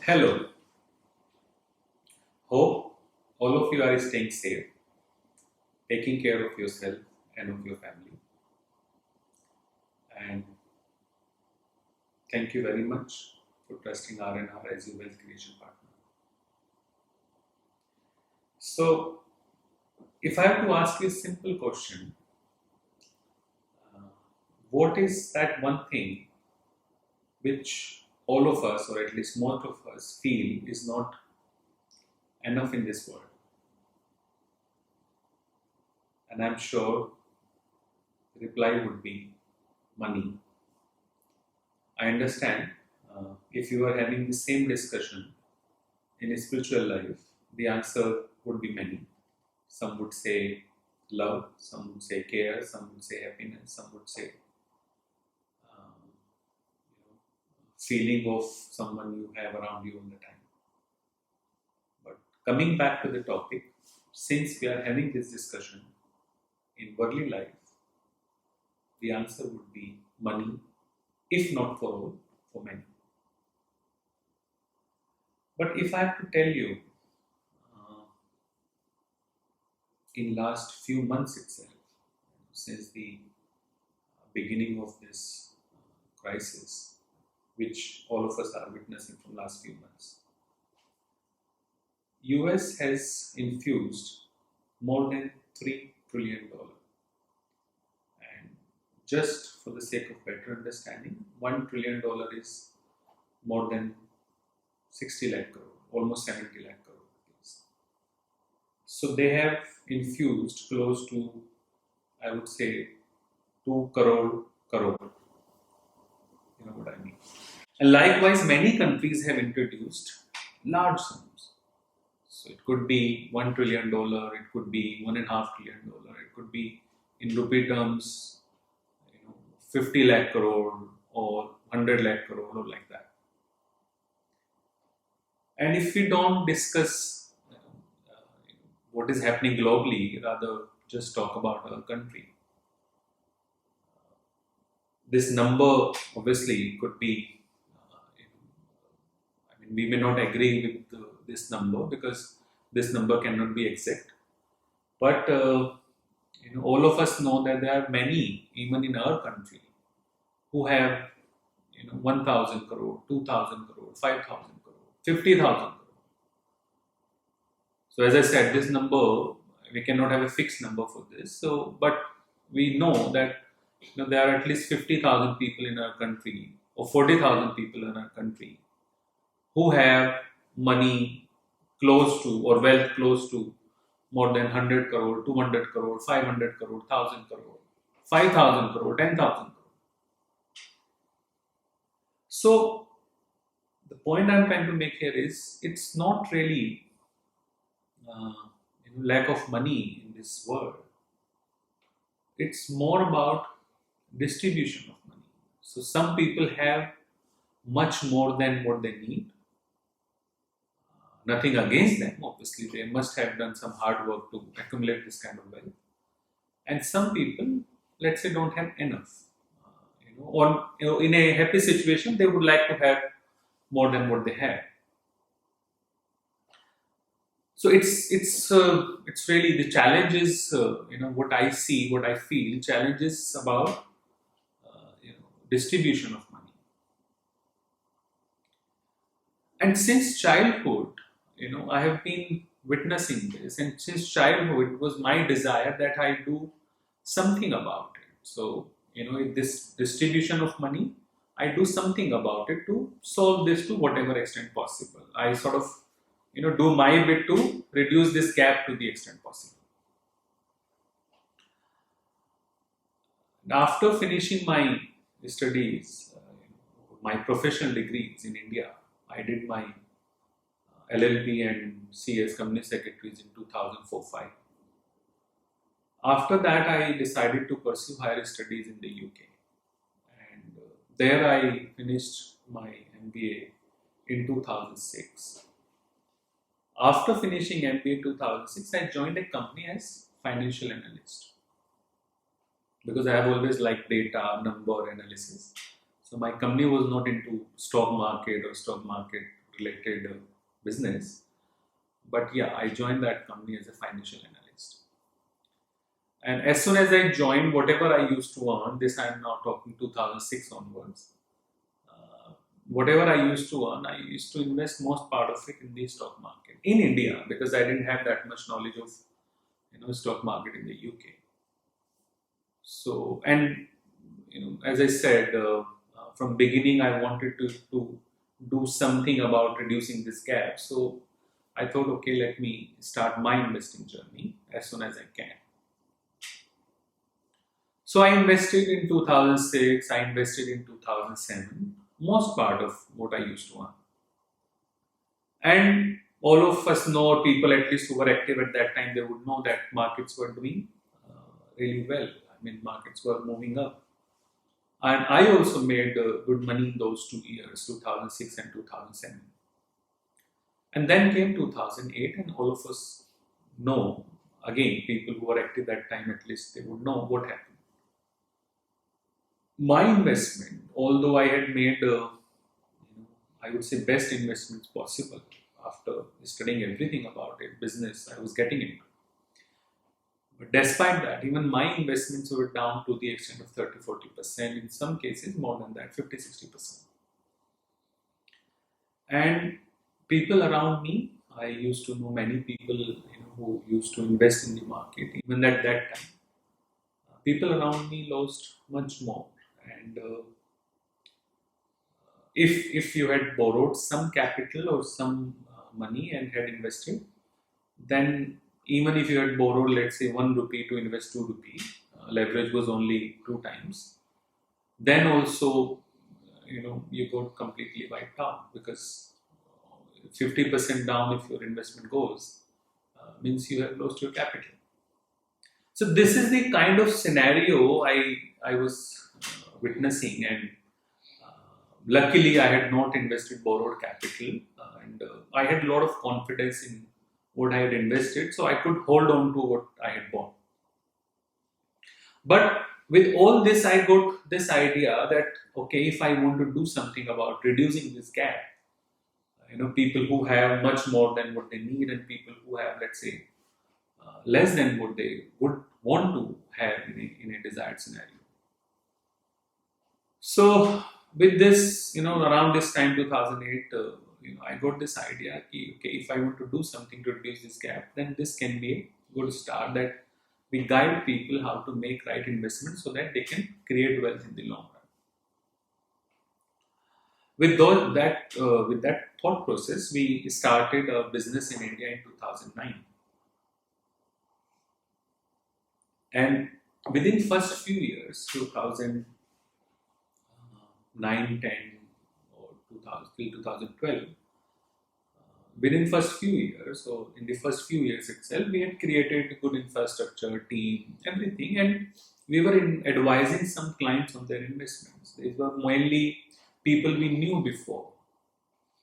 Hello, hope all of you are staying safe, taking care of yourself and of your family. And thank you very much for trusting R&R as your wealth creation partner. So, if I have to ask you a simple question, uh, what is that one thing which all of us, or at least most of us, feel is not enough in this world? And I'm sure the reply would be money. I understand if you are having the same discussion in a spiritual life, the answer would be many. Some would say love, some would say care, some would say happiness, some would say um, feeling of someone you have around you all the time. But coming back to the topic, since we are having this discussion in worldly life, the answer would be money, if not for all, for many. But if I have to tell you, uh, in last few months itself, since the beginning of this crisis, which all of us are witnessing from last few months, US has infused more than $3 trillion. And just for the sake of better understanding, $1 trillion is more than 60 lakh crore, almost 70 lakh crore rupees. So they have infused close to, I would say, 2 crore. You know what I mean? And likewise, many countries have introduced large sums. So it could be $1 trillion, it could be $1.5 trillion, it could be in rupee terms, 50 lakh crore or 100 lakh crore or like that. And if we don't discuss what is happening globally, rather just talk about our country, this number obviously could be, I mean, we may not agree with this number because this number cannot be exact. But all of us know that there are many, even in our country, who have 1,000 crore, 2,000 crore, 5,000 crore, 50,000 crore. So as I said, this number, we cannot have a fixed number for this. So, but we know that there are at least 50,000 people in our country or 40,000 people in our country who have money close to or wealth close to more than 100 crore, 200 crore, 500 crore, 1,000 crore, 5,000 crore, 10,000 crore. So the point I'm trying to make here is it's not really uh, lack of money in this world. It's more about distribution of money. So some people have much more than what they need. Nothing against them, obviously, they must have done some hard work to accumulate this kind of wealth. And some people, let's say, don't have enough. Or in a happy situation, they would like to have more than what they have. So it's really the challenge is what I see, what I feel. Challenge is about distribution of money. And since childhood, I have been witnessing this, and since childhood, it was my desire that I do something about it. So, this distribution of money, I do something about it to solve this to whatever extent possible. I sort of, do my bit to reduce this gap to the extent possible. After finishing my studies, my professional degrees in India, I did my LLB and CS Company Secretaries in 2004-5. After that, I decided to pursue higher studies in the UK. And there I finished my MBA in 2006. After finishing MBA in 2006, I joined a company as financial analyst because I have always liked data, number analysis. So my company was not into stock market or stock market related business. But yeah, I joined that company as a financial analyst. And as soon as I joined, whatever I used to earn, this I am now talking 2006 onwards, whatever I used to earn, I used to invest most part of it in the stock market in India, because I didn't have that much knowledge of stock market in the UK. So, and as I said, from beginning I wanted to do something about reducing this gap. So I thought, okay, let me start my investing journey as soon as I can. So I invested in 2006, I invested in 2007, most part of what I used to earn. And all of us know, people at least who were active at that time, they would know that markets were doing really well. I mean, markets were moving up. And I also made good money in those 2 years, 2006 and 2007. And then came 2008, and all of us know, again, people who were active that time, at least they would know what happened. My investment, although I had made, I would say, best investments possible after studying everything about it, business I was getting into. But despite that, even my investments were down to the extent of 30-40%, in some cases more than that, 50-60%. And people around me, I used to know many people who used to invest in the market, even at that time. People around me lost much more. And if you had borrowed some capital or some money and had invested, then even if you had borrowed, let's say, 1 rupee to invest 2 rupee, leverage was only 2 times, then also you got completely wiped out, because 50% down if your investment goes means you have lost your capital. So this is the kind of scenario I was witnessing, and luckily I had not invested borrowed capital, and I had a lot of confidence in what I had invested, so I could hold on to what I had bought. But with all this, I got this idea that, okay, if I want to do something about reducing this gap, people who have much more than what they need and people who have, let's say, less than what they would want to have in a desired scenario. So with this, around this time, 2008, I got this idea, okay, if I want to do something to reduce this gap, then this can be a good start, that we guide people how to make right investments so that they can create wealth in the long run. With that thought process, we started a business in India in 2009. And within first few years, 2009, 10 or 2000 till 2012, within first few years, so in the first few years itself, we had created good infrastructure, team, everything, and we were advising some clients on their investments. These were mainly people we knew before,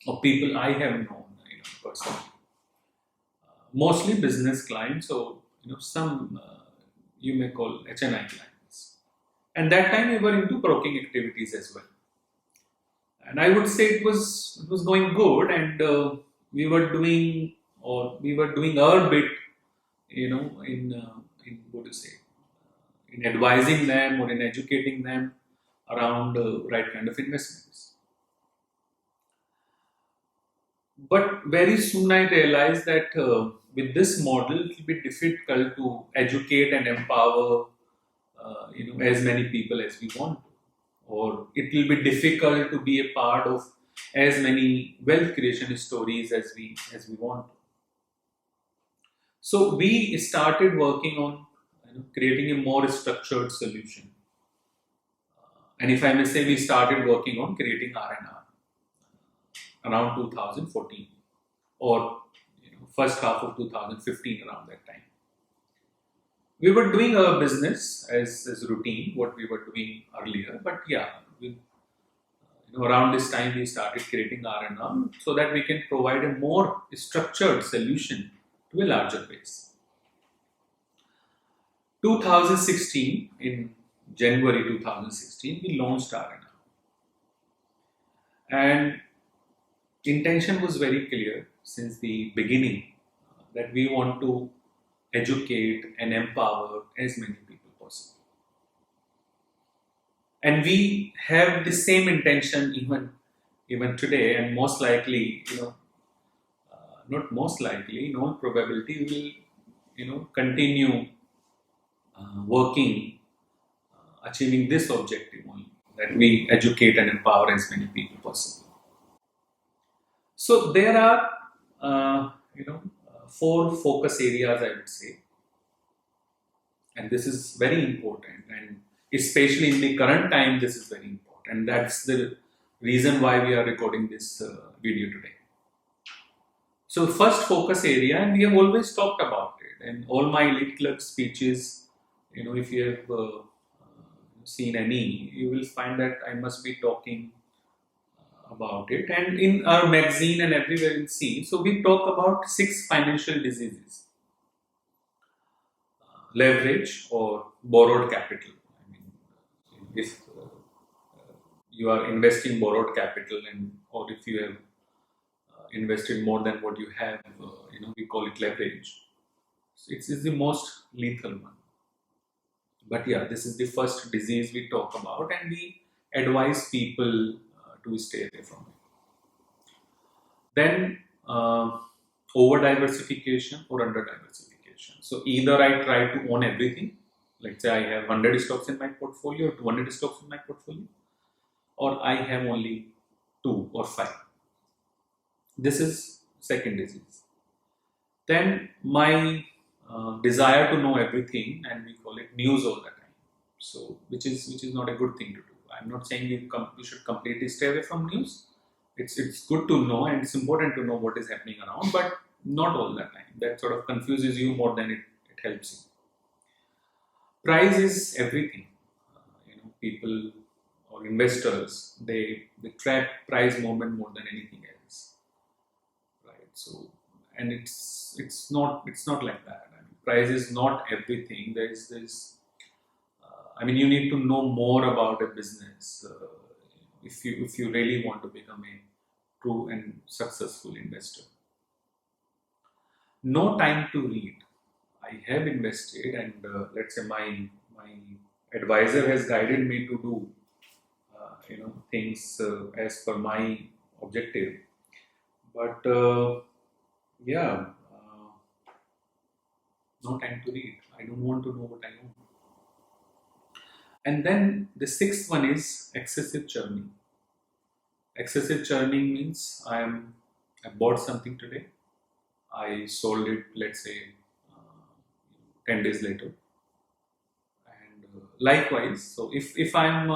or people I have known, personally. Mostly business clients, or some you may call HNI clients. And that time we were into broking activities as well. And I would say it was going good, and we were doing our bit, in what to say, in advising them or in educating them around the right kind of investments. But very soon I realized that with this model, it will be difficult to educate and empower, as many people as we want to, or it will be difficult to be a part of as many wealth creation stories as we want to. So we started working on creating a more structured solution. And if I may say, we started working on creating R&R around 2014, or first half of 2015, around that time. We were doing our business as routine, what we were doing earlier, but yeah, around this time we started creating R&R so that we can provide a more structured solution to a larger base. 2016, in January 2016, we launched R&R. And intention was very clear since the beginning that we want to educate and empower as many people possible. And we have the same intention even today, and most likely, not most likely, in all probability, we will, continue working, achieving this objective only, that we educate and empower as many people possible. So there are, four focus areas, I would say, and this is very important, and especially in the current time, this is very important, and that's the reason why we are recording this video today. So first focus area, and we have always talked about it, and all my elite clerk speeches, if you have seen any, you will find that I must be talking about it, and in our magazine and everywhere you'll see. So we talk about 6 financial diseases: leverage or borrowed capital. I mean, if you are investing borrowed capital, or if you have invested more than what you have, we call it leverage. So it's the most lethal one. But yeah, this is the first disease we talk about, and we advise people to stay away from it. Then over diversification or under diversification. So either I try to own everything, let's say I have 100 stocks in my portfolio, or 200 stocks in my portfolio, or I have only 2 or 5. This is second disease. Then my desire to know everything, and we call it news all the time. So which is not a good thing to do. I'm not saying we should completely stay away from news. It's good to know, and it's important to know what is happening around, but not all the time. That sort of confuses you more than it helps you. Price is everything. People or investors, they track price movement more than anything else, right? So, and it's not like that. I mean, price is not everything. There's this. You need to know more about a business if you really want to become a true and successful investor. No time to read. I have invested, and let's say my advisor has guided me to do things as per my objective. But yeah, no time to read. I don't want to know what I own. And then the 6th one is excessive churning. Excessive churning means I bought something today, I sold it, let's say, 10 days later, and likewise. So if I'm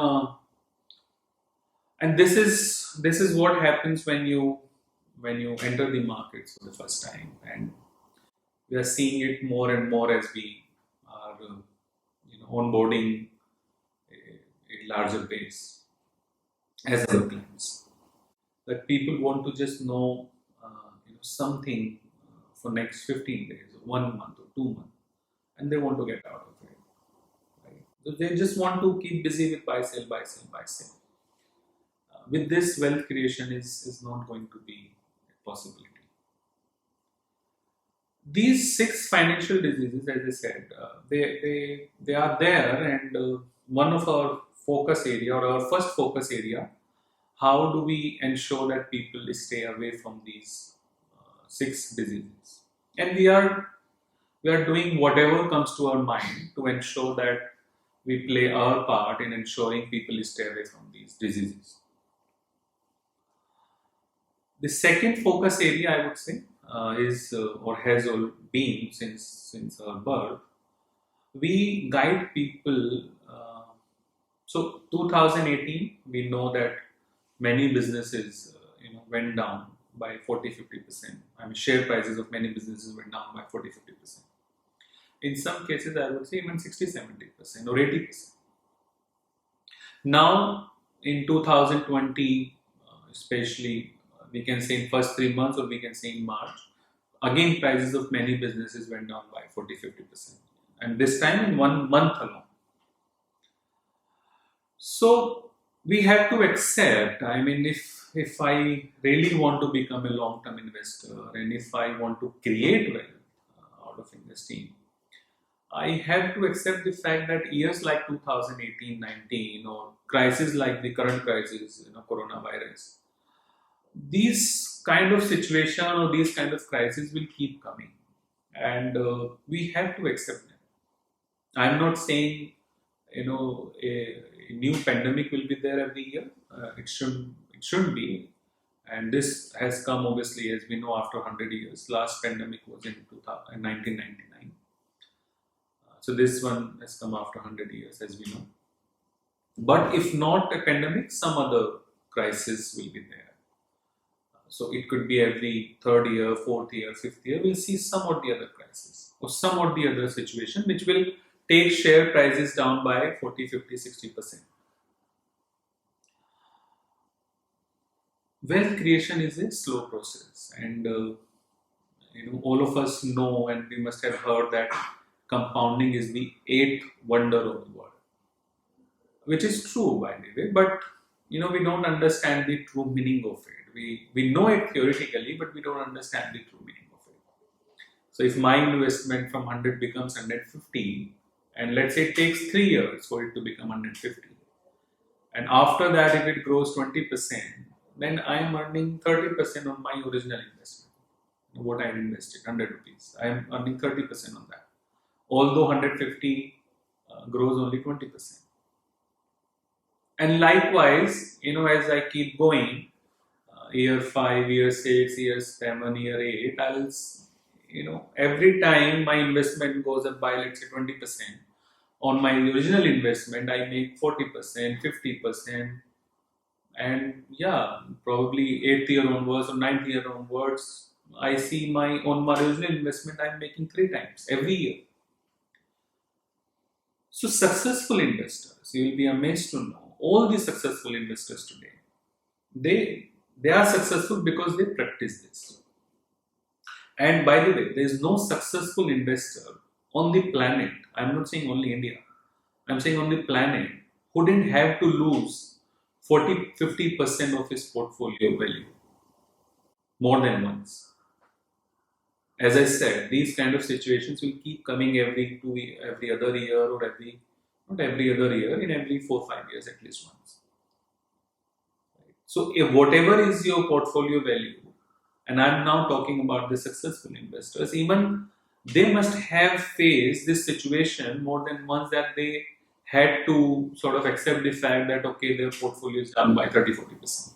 and this is what happens when you enter the markets for the first time, and we are seeing it more and more as we are onboarding a larger base as our clients. That people want to just know something for next 15 days, or 1 month, or 2 months, and they want to get out of it. Right? So they just want to keep busy with buy sell, buy sell, buy sell. With this, wealth creation is not going to be a possibility. These 6 financial diseases, as I said, they are there, and one of our focus area, or our first focus area, how do we ensure that people stay away from these 6 diseases? And we are doing whatever comes to our mind to ensure that we play our part in ensuring people stay away from these diseases. The second focus area, I would say, is or has all been since our birth. We guide people. So 2018, we know that many businesses went down by 40-50%. Share prices of many businesses went down by 40-50%. In some cases, I would say even 60-70% or 80%. Now, in 2020, especially, we can say in first 3 months, or we can say in March, again prices of many businesses went down by 40-50%, and this time in 1 month alone. So we have to accept, I mean, if I really want to become a long-term investor and if I want to create wealth out of investing, I have to accept the fact that years like 2018-19 or crises like the current crisis, coronavirus, these kind of situation or these kind of crises will keep coming, and we have to accept them. I'm not saying a new pandemic will be there every year. It shouldn't be, and this has come obviously, as we know, after 100 years. Last pandemic was in 1999. So this one has come after 100 years, as we know. But if not a pandemic, some other crisis will be there. So it could be every third year, fourth year, fifth year, we'll see some or the other crisis or some or the other situation which will take share prices down by 40, 50, 60%. Wealth creation is a slow process, and all of us know, and we must have heard that compounding is the eighth wonder of the world, which is true, by the way. But we don't understand the true meaning of it. We know it theoretically, but we don't understand the true meaning of it. So if my investment from 100 becomes 150, and let's say it takes 3 years for it to become 150, and after that if it grows 20%, then I am earning 30% on my original investment. What I invested, 100 rupees, I am earning 30% on that. Although 150 grows only 20%. And likewise, as I keep going, year 5, year 6, year 7, year 8, every time my investment goes up by, let's say, 20%, on my original investment, I make 40%, 50%, and yeah, probably 8th year onwards or 9th year onwards, I see on my original investment, I'm making 3 times every year. So successful investors, you will be amazed to know, all the successful investors today, they are successful because they practice this. And by the way, there is no successful investor on the planet, I'm not saying only India, I'm saying on the planet, who didn't have to lose 40-50% of his portfolio value more than once. As I said, these kind of situations will keep coming every other year, or not every other year, in every 4-5 years at least once. So if whatever is your portfolio value, and I'm now talking about the successful investors, even they must have faced this situation more than once, that they had to sort of accept the fact that okay, their portfolio is down by 30-40%.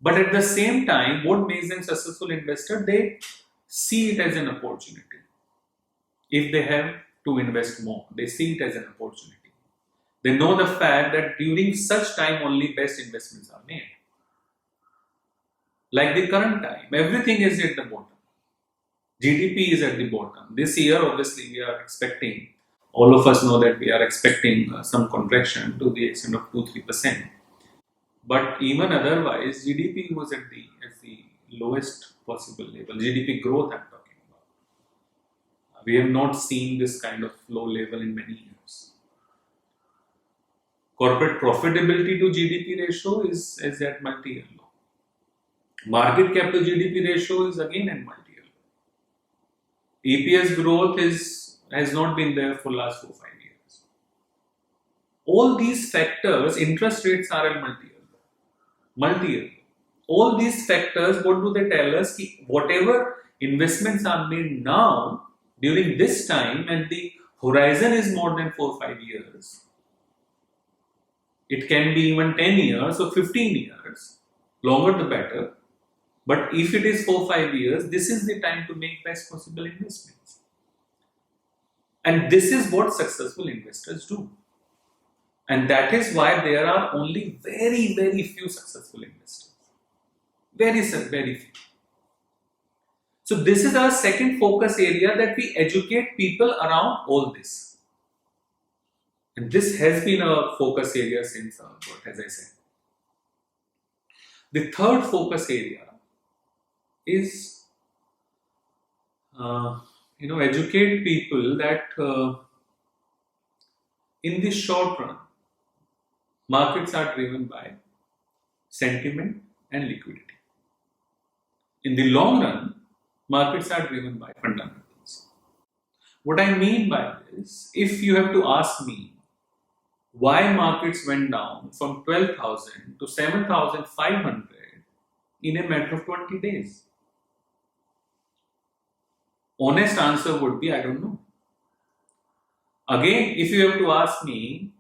But at the same time, what makes them successful investor? They see it as an opportunity. If they have to invest more, they see it as an opportunity. They know the fact that during such time only best investments are made. Like the current time, everything is at the bottom. GDP is at the bottom. This year, obviously, we are expecting, all of us know that we are expecting some contraction to the extent of 2-3%. But even otherwise, GDP was at the lowest possible level. GDP growth, I'm talking about. We have not seen this kind of low level in many years. Corporate profitability to GDP ratio is at multi-year low. Market cap to GDP ratio is again at multi-year low. EPS growth has not been there for last 4-5 years. All these factors, interest rates are at multi-year low. Multi-year low. All these factors, what do they tell us? Whatever investments are made now, during this time, and the horizon is more than 4-5 years, it can be even 10 years or 15 years, longer the better. But if it is 4-5 years, this is the time to make best possible investments. And this is what successful investors do. And that is why there are only very, very few successful investors. Very few. So this is our second focus area, that we educate people around all this. And this has been a focus area since our birth, as I said. The third focus area is educate people that in the short run, Markets are driven by sentiment and liquidity. In the long run, markets are driven by fundamentals. What I mean by this, if you have to ask me why markets went down from 12,000 to 7,500 in a matter of 20 days, honest answer would be I don't know. Again, if you have to ask me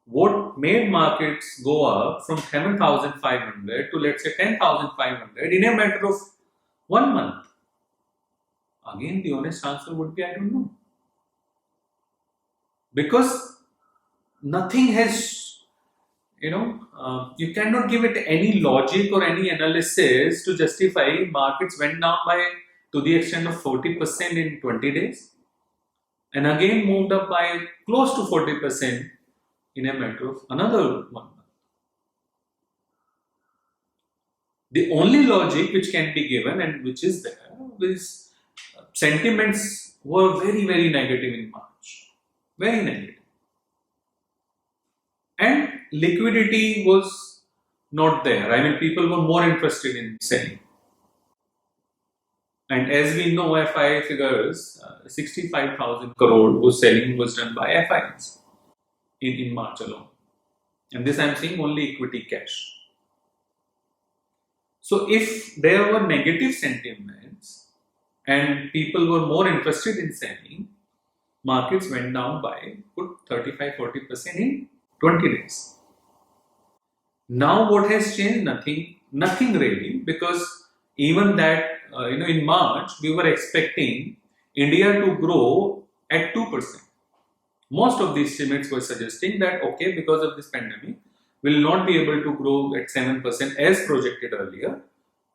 what made markets go up from 7,500 to let's say 10,500 in a matter of 1 month, again the honest answer would be I don't know. Because nothing has, you cannot give it any logic or any analysis to justify markets went down by to the extent of 40% in 20 days and again moved up by close to 40% in a matter of another 1 month. The only logic which can be given and which is there is sentiments were very, very negative in March. Very negative. And liquidity was not there. I mean, people were more interested in selling. And as we know, FI figures, 65,000 crore was selling was done by FIs in March alone. And this I am saying only equity cash. So if there were negative sentiments and people were more interested in selling, markets went down by 35-40% in 20 days. Now what has changed? Nothing really, because even that, in March, we were expecting India to grow at 2%. Most of the estimates were suggesting that, okay, because of this pandemic, we will not be able to grow at 7% as projected earlier,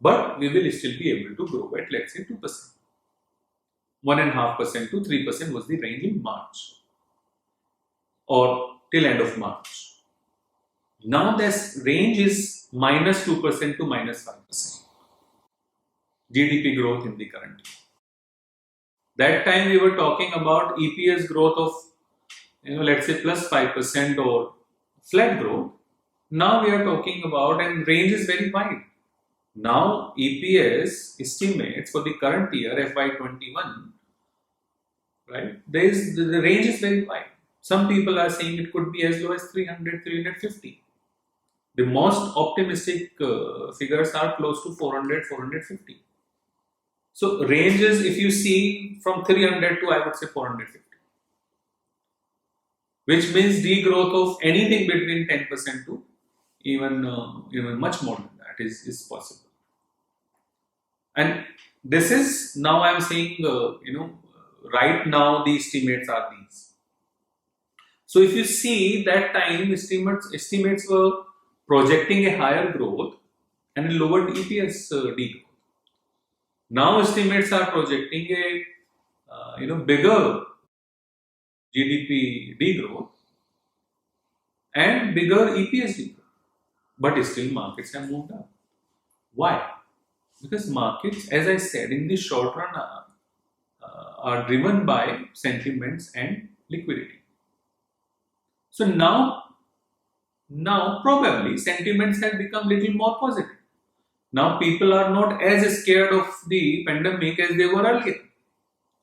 but we will still be able to grow at, let's say, 2%. 1.5% to 3% was the range in March or till end of March. Now this range is -2% to -5% GDP growth in the current year. That time we were talking about EPS growth of, let's say +5% or flat growth. Now we are talking about, and range is very wide. Now EPS estimates for the current year FY21, right? The range is very wide. Some people are saying it could be as low as 300, 350. The most optimistic figures are close to 400, 450. So ranges, if you see from 300 to I would say 450, which means degrowth of anything between 10% to even much more than that is possible. And this is now I am saying right now the estimates are these. So if you see that time estimates were projecting a higher growth and a lower EPS degrowth. Now estimates are projecting a bigger GDP degrowth and bigger EPS degrowth, but still markets have moved up. Why? Because markets, as I said, in the short run are driven by sentiments and liquidity. So now probably sentiments have become little more positive. Now people are not as scared of the pandemic as they were earlier.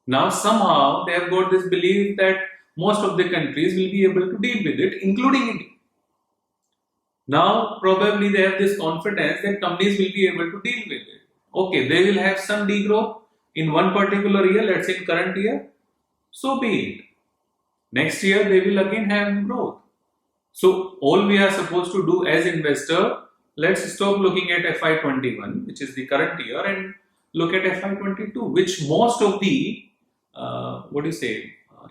Now somehow they have got this belief that most of the countries will be able to deal with it, including India. Now probably they have this confidence that companies will be able to deal with it. Okay, they will have some degrowth in one particular year, let's say in current year, so be it. Next year they will again have growth. So all we are supposed to do as investor, let's stop looking at FY21, which is the current year, and look at FY22, which most of the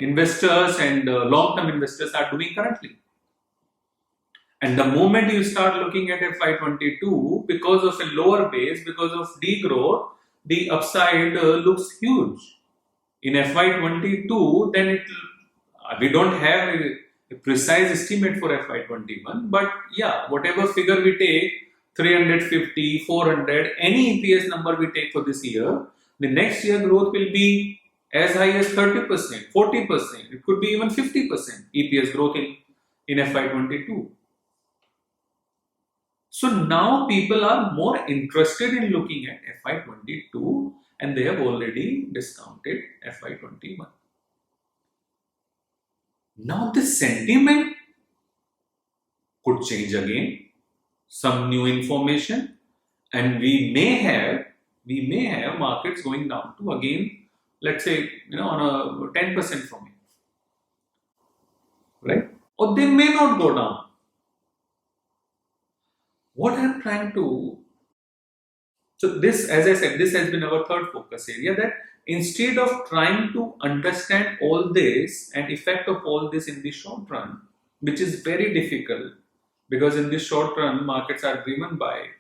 investors and long-term investors are doing currently. And the moment you start looking at FY22, because of a lower base, because of degrowth, the upside looks huge. In FY22, then we don't have a precise estimate for FY21, but yeah, whatever figure we take, 350, 400, any EPS number we take for this year, the next year growth will be as high as 30%, 40%, it could be even 50% EPS growth in FY22. So now people are more interested in looking at FY22 and they have already discounted FY21. Now this sentiment could change again, some new information, and we may have markets going down to again, let's say, on a 10% from here, right? Or they may not go down. What I'm trying to So this, as I said, this has been our third focus area, that instead of trying to understand all this and effect of all this in the short run, which is very difficult because in the short run markets are driven by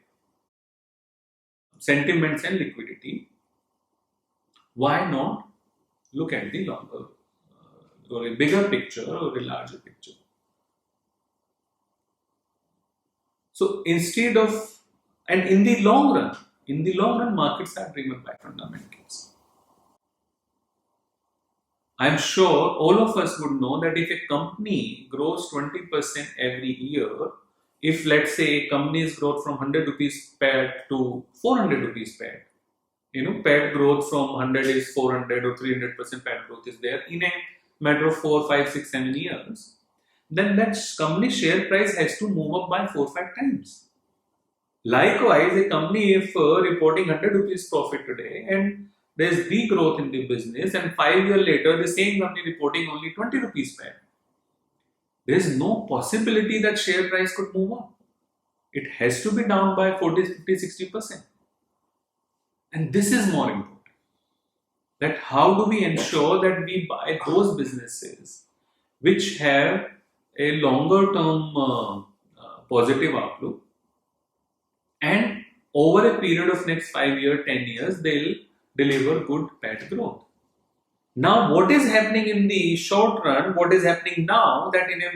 sentiments and liquidity, why not look at the longer or a bigger picture or a larger picture? So instead of, and in the long run, markets are driven by fundamentals. I'm sure all of us would know that if a company grows 20% every year, if let's say a company's growth from 100 rupees PAT to 400 rupees PAT, PAT growth from 100 is 400 or 300% PAT growth is there in a matter of 4, 5, 6, 7 years, then that company share price has to move up by 4, 5 times. Likewise, a company if reporting 100 rupees profit today and there's degrowth in the business and 5 years later the same company reporting only 20 rupees PAT, there is no possibility that share price could move up. It has to be down by 40, 50, 60%. And this is more important. That how do we ensure that we buy those businesses which have a longer term positive outlook, and over a period of next 5 years, 10 years, they'll deliver good PAT growth. Now, what is happening in the short run, what is happening now, that in a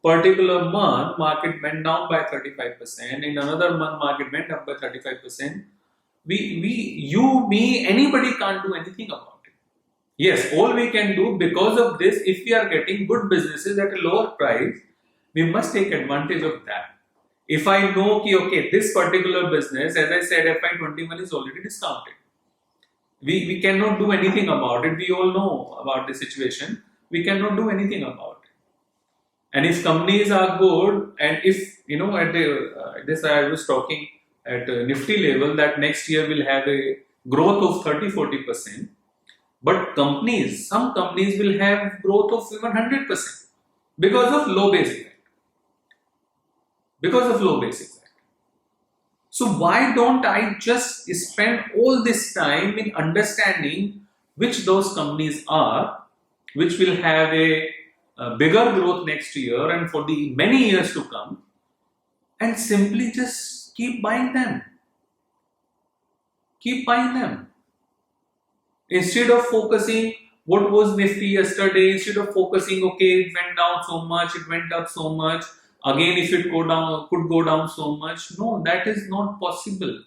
particular month, market went down by 35%, in another month, market went up by 35%, you, me, anybody can't do anything about it. Yes, all we can do because of this, if we are getting good businesses at a lower price, we must take advantage of that. If I know, okay, this particular business, as I said, FY21 is already discounted. We cannot do anything about it. We all know about the situation. We cannot do anything about it. And if companies are good, and if, at this I was talking at Nifty level that next year will have a growth of 30-40%, but some companies will have growth of even 100% because of low base effect. So why don't I just spend all this time in understanding which those companies are, which will have a bigger growth next year and for the many years to come, and simply just keep buying them. Instead of focusing what was Nifty yesterday, instead of focusing, okay, it went down so much, it went up so much, again if it could go down so much. No, that is not possible.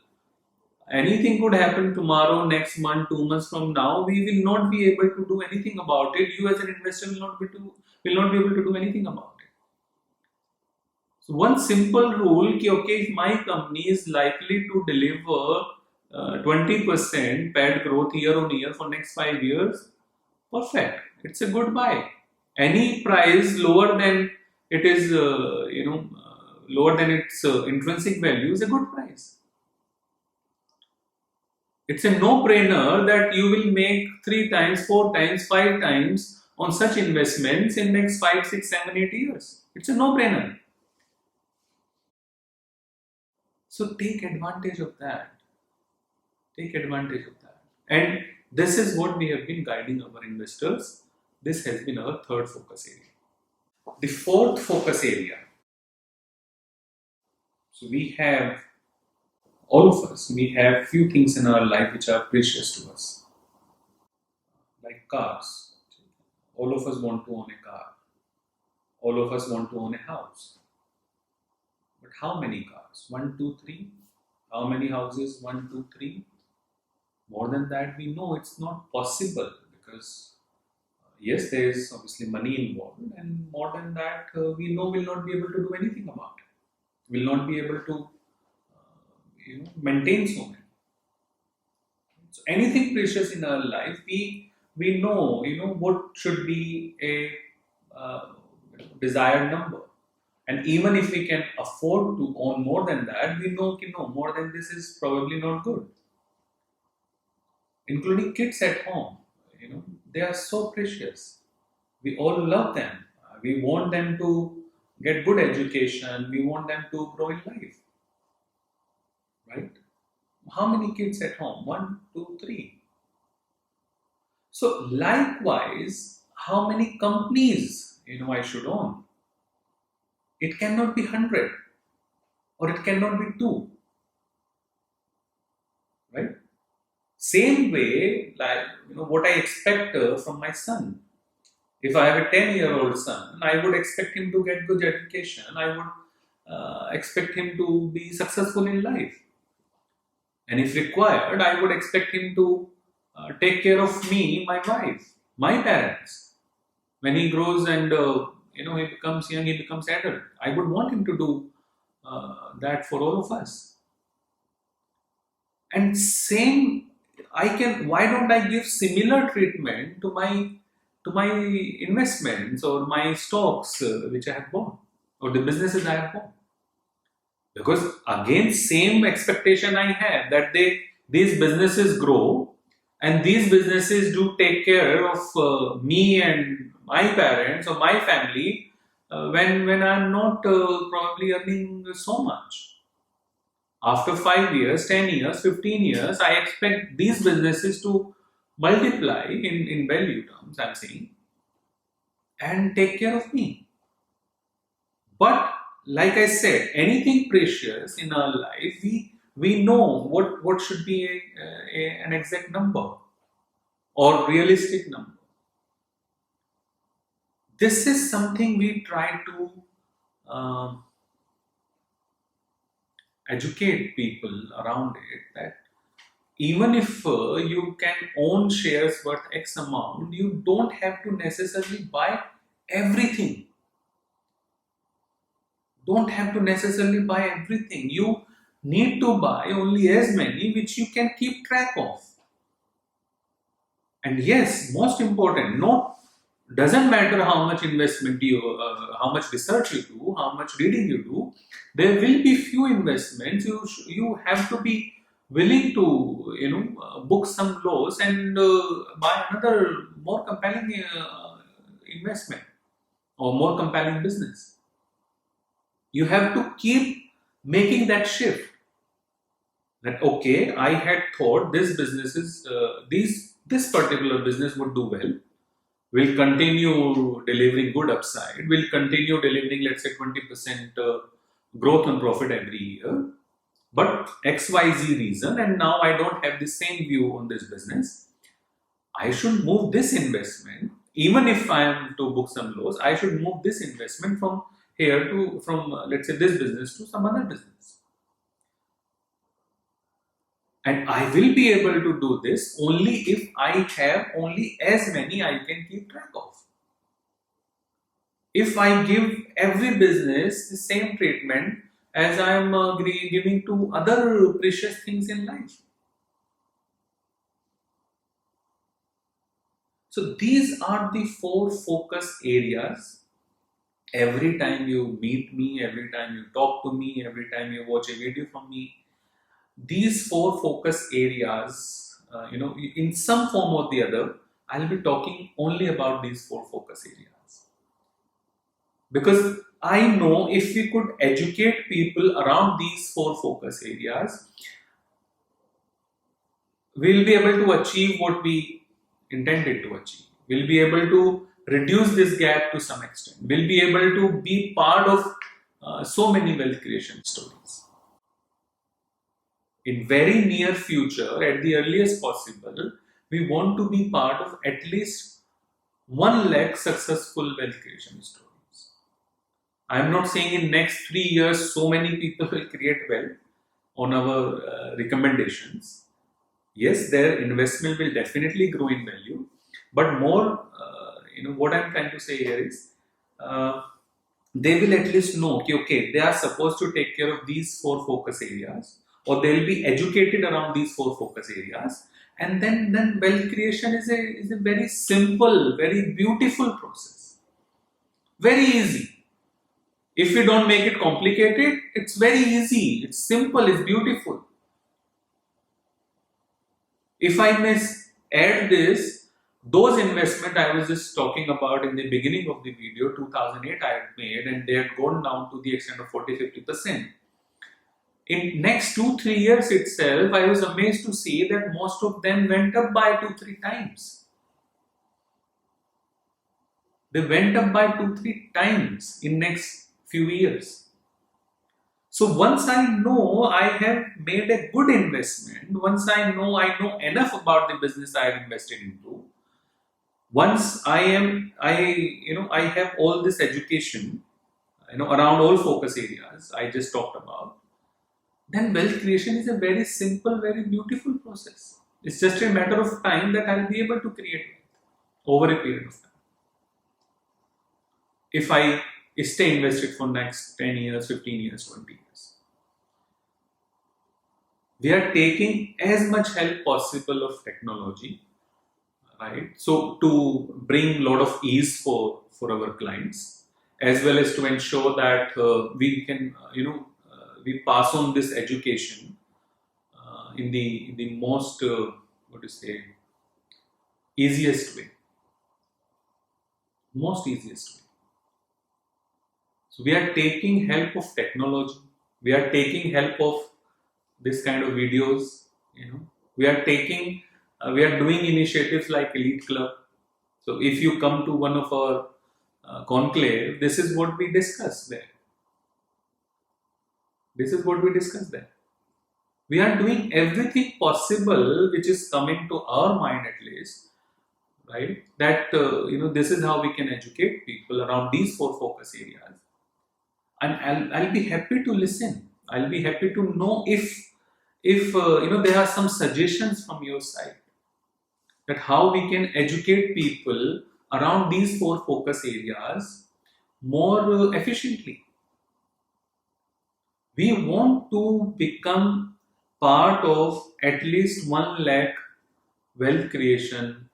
Anything could happen tomorrow, next month, 2 months from now. We will not be able to do anything about it. You as an investor will not be able to do anything about it. So one simple rule, okay, if my company is likely to deliver 20% PAT growth year on year for next 5 years, perfect. It's a good buy. Any price lower than it is, lower than its intrinsic value is a good price. It's a no-brainer that you will make 3 times, 4 times, 5 times on such investments in next 5, 6, 7, 8 years. It's a no-brainer. So take advantage of that. And this is what we have been guiding our investors. This has been our third focus area. The fourth focus area. So we have, all of us, we have few things in our life which are precious to us. Like cars. All of us want to own a car. All of us want to own a house. But how many cars? 1, 2, 3? How many houses? 1, 2, 3? More than that, we know it's not possible because yes, there is obviously money involved, and more than that, we know we'll not be able to do anything about it. We'll not be able to maintain so many. So anything precious in our life, we know what should be a desired number. And even if we can afford to own more than that, we know more than this is probably not good. Including kids at home, they are so precious. We all love them. We want them to get good education. We want them to grow in life, right? How many kids at home? One, two, three. So likewise, how many companies I should own? It cannot be 100 or it cannot be 2, right? Same way, like what I expect from my son. If I have a 10-year-old son, I would expect him to get good education. I would expect him to be successful in life. And if required, I would expect him to take care of me, my wife, my parents. When he grows and he becomes young, he becomes adult. I would want him to do that for all of us. And same, why don't I give similar treatment to my investments or my stocks which I have bought, or the businesses I have bought? Because again, same expectation I have that these businesses grow and these businesses do take care of me and my parents or my family when I'm not probably earning so much. After 5 years, 10 years, 15 years, I expect these businesses to multiply in value terms, I'm saying, and take care of me. But like I said, anything precious in our life, we know what should be an exact number or realistic number. This is something we try to educate people around it, that even if you can own shares worth X amount, you don't have to necessarily buy everything. Don't have to necessarily buy everything. You need to buy only as many which you can keep track of. And yes, most important, doesn't matter how much investment how much research you do, how much reading you do. There will be few investments you have to be willing to book some loss and buy another more compelling investment or more compelling business. You have to keep making that shift. That okay, I had thought this particular business would do well. Will continue delivering good upside. Will continue delivering, let's say, 20% growth on profit every year. But XYZ reason, and now I don't have the same view on this business. I should move this investment, even if I am to book some loss, I should move this investment from let's say, this business to some other business. And I will be able to do this only if I have only as many I can keep track of. If I give every business the same treatment as I am giving to other precious things in life. So these are the 4 focus areas. Every time you meet me, every time you talk to me, every time you watch a video from me, these 4 focus areas, in some form or the other, I'll be talking only about these 4 focus areas. Because I know if we could educate people around these 4 focus areas, we'll be able to achieve what we intended to achieve. We'll be able to reduce this gap to some extent. We'll be able to be part of so many wealth creation stories. In very near future, at the earliest possible, we want to be part of at least 1 lakh successful wealth creation stories. I am not saying in next 3 years so many people will create wealth on our recommendations. Yes, their investment will definitely grow in value, but more, what I'm trying to say here is, they will at least know, okay, they are supposed to take care of these 4 focus areas. or they'll be educated around these 4 focus areas, and then wealth creation is a very simple, very beautiful process, very easy. If you don't make it complicated, it's very easy, it's simple, it's beautiful. If I may add this, those investment I was just talking about in the beginning of the video, 2008 I had made, and they had gone down to the extent of 40-50%. In next 2-3 years itself, I was amazed to see that most of them went up by 2-3 times. They went up by 2-3 times in next few years. So once I know I have made a good investment, once I know enough about the business I have invested into, once I have all this education, around all focus areas I just talked about, then wealth creation is a very simple, very beautiful process. It's just a matter of time that I'll be able to create over a period of time. If I stay invested for next 10 years, 15 years, 20 years. We are taking as much help possible of technology, right? So to bring a lot of ease for our clients, as well as to ensure that we can, we pass on this education in the most, easiest way. Most easiest way. So we are taking help of technology. We are taking help of this kind of videos. We are taking, we are doing initiatives like Elite Club. So if you come to one of our conclave, this is what we discuss there. This is what we discuss there. We are doing everything possible which is coming to our mind at least, right? That this is how we can educate people around these 4 focus areas. And I'll be happy to listen. I'll be happy to know if there are some suggestions from your side that how we can educate people around these 4 focus areas more efficiently. We want to become part of at least 1 lakh wealth creation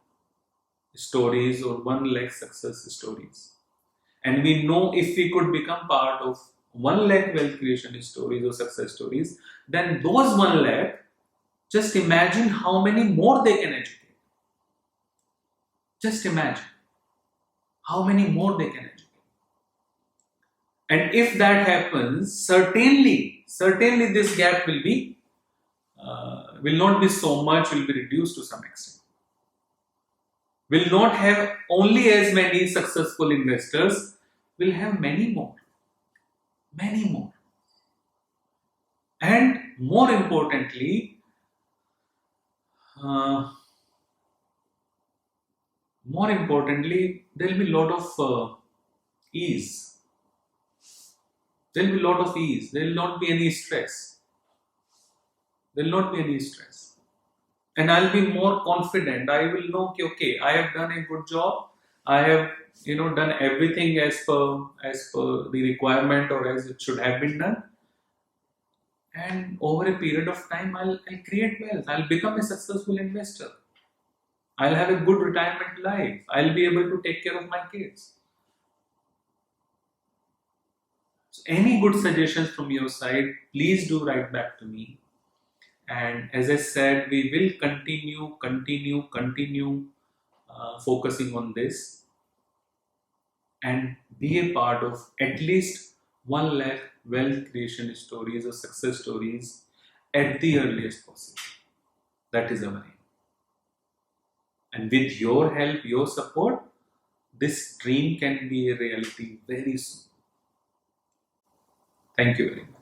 stories or 1 lakh success stories. And we know if we could become part of 1 lakh wealth creation stories or success stories, then those 1 lakh, just imagine how many more they can educate. Just imagine how many more they can educate. And if that happens, certainly this gap will not be so much, will be reduced to some extent. Will not have only as many successful investors, will have many more. And more importantly, there will be a lot of ease. There will be a lot of ease. There will not be any stress. And I'll be more confident. I will know, okay, I have done a good job. I have, done everything as per the requirement or as it should have been done. And over a period of time, I'll create wealth. I'll become a successful investor. I'll have a good retirement life. I'll be able to take care of my kids. So any good suggestions from your side, please do write back to me. And as I said, we will continue focusing on this and be a part of at least 1 lakh wealth creation stories or success stories at the earliest possible. That is our aim. And with your help, your support, this dream can be a reality very soon. Thank you very much.